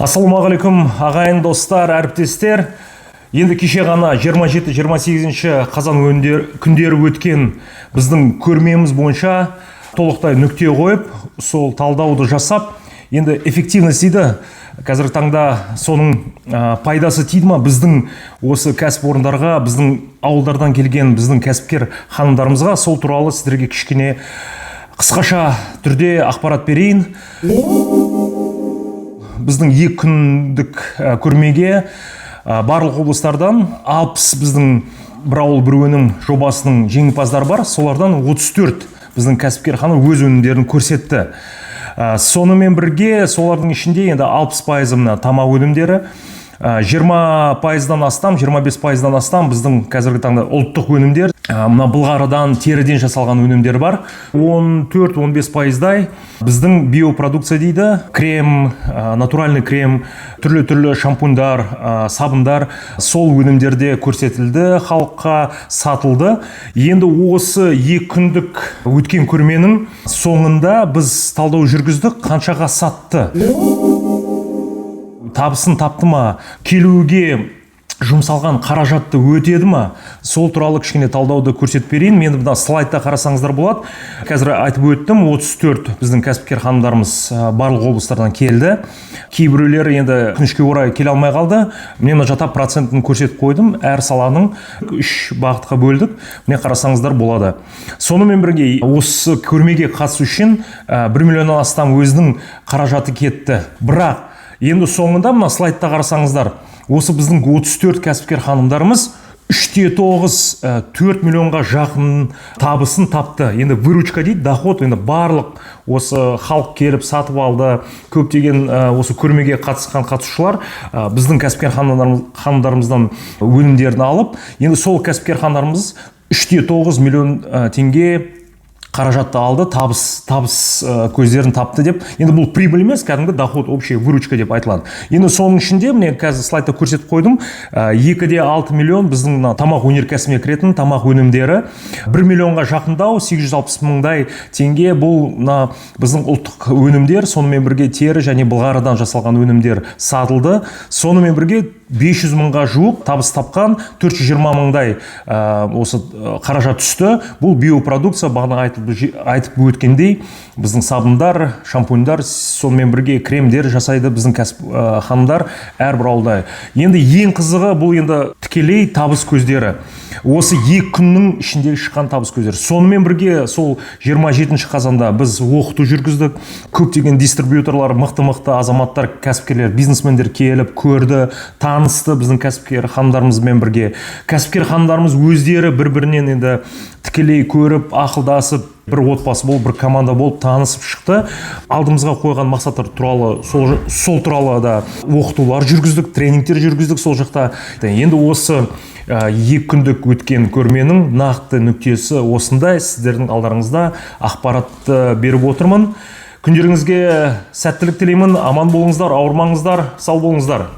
Ассалаумағалейкум ағайын достар, әріптестер. Енді кеше ғана 27-28 қазан күндері өткен біздің көрмеміз бойынша толықтай нүкте қойып, сол талдауды жасап, енді эффективность дейді. Қазіргі таңда соның пайдасы тиді ма біздің осы кәсіпорындарға, біздің ауылдардан келген біздің кәсіпкер ханымдарымызға, сол туралы сіздерге кішкене қысқаша түрде ақпарат берейін. Біздің 2 күндік көрмеге барлық облыстардан 60 біздің бір ауыл бір өнім жобасының жеңімпаздары бар. Солардан 34 біздің кәсіпкер ханым өз өнімдерін көрсетті. Сонымен бірге солардың ішінде енді 60% мына тамақ өнімдері, 20%-дан астам, 25%-дан астам біздің қазіргі таңда ұлттық өнімдер, мына былғарыдан, теріден жасалған өнімдер бар. 14-15%-дай біздің биопродукция дейді, крем, натуральный крем, түрлі шампуньдар, сабындар, сол өнімдерде көрсетілді, халыққа сатылды. Енді осы 2 күндік өткен көрменің соңында біз талдау жүргіздік, қаншаға сатты. Табысын тапты ма, келуге жұмсалған қаражатты өтеді ма, сол туралы кішкене талдауды көрсетіп берейін. Мен мына слайдта қарасаңыздар болады. Қазір айтып өттім, 34 біздің кәсіпкер ханымдарымыз барлық облыстардан келді. Кейбіреулер енді өкінішке орай келе алмай қалды. Мен мына жата процентін көрсетіп қойдым. Әр саланың 3 бағытқа бөлдік. Міне қарасаңыздар болады. Сонымен бірге осы көрмеге қатысу үшін 1 миллионнан астам өзінің қаражаты кетті. Бірақ енді соңында мына слайдта қарасаңыздар, осы біздің 34 кәсіпкер ханымдарымыз 3,9 4 миллионға жақын табысын тапты. Енді выручка дейді, доход, енді барлық осы халық келіп сатып алды. Көптеген осы көрмеге қатысқан қатысушылар біздің кәсіпкер ханымдарымыздан өнімдерін алып, енді сол кәсіпкер ханымдарымыз 3,9 миллион теңге қаражатты алды, табыс көздерін тапты деп. Енді бұл прибыль емес, кәдімгі доход, общая выручка деп айтылады. Енді соның ішінде, міне қазір слайдта көрсетіп қойдым, 2,6 миллион біздің тамақ өнеркәсібіне кіретін тамақ өнімдері, 1 миллионға жақындау, 860 мыңдай теңге бұл біздің ұлттық өнімдер, сонымен бірге тері және былғарыдан жасалған өнімдер сатылды. Сонымен бірге 500 мыңға жуық табыс тапқан, 420 мыңдай осы қаражат түсті. Бұл биопродукция, бағана айтып өткендей, біздің сабындар, шампуньдар, сонымен бірге кремдер жасайды біздің кәсіп ханымдар әрбір ауылда. Енді ең қызығы бұл енді тікелей табыс көздері. Осы 2 күннің ішінде шыққан табыс көздері. Сонымен бірге сол 27 қазанда біз оқыту жүргіздік. Көптеген дистрибьюторлар, мықты азаматтар, кәсіпкерлер, бизнесмендер келіп көрді, танысты біздің кәсіпкер ханымдарымызбен бірге. Кәсіпкер ханымдарымыз өздері бір-бірінен енді тікелей көріп, ақылдасып, бір отбасы болып, бір команда болып танысып шықты. Алдымызға қойған мақсаттар туралы, сол туралы да оқытулар жүргіздік, тренингтер жүргіздік сол жақта. Енді осы 2 күндік өткен көрменің нақты нүктесі осындай. Сіздердің алдарыңызда ақпаратты беріп отырмын. Күндеріңізге сәттілік тілеймін. Аман болыңыздар, ауырмаңыздар, сау болыңыздар.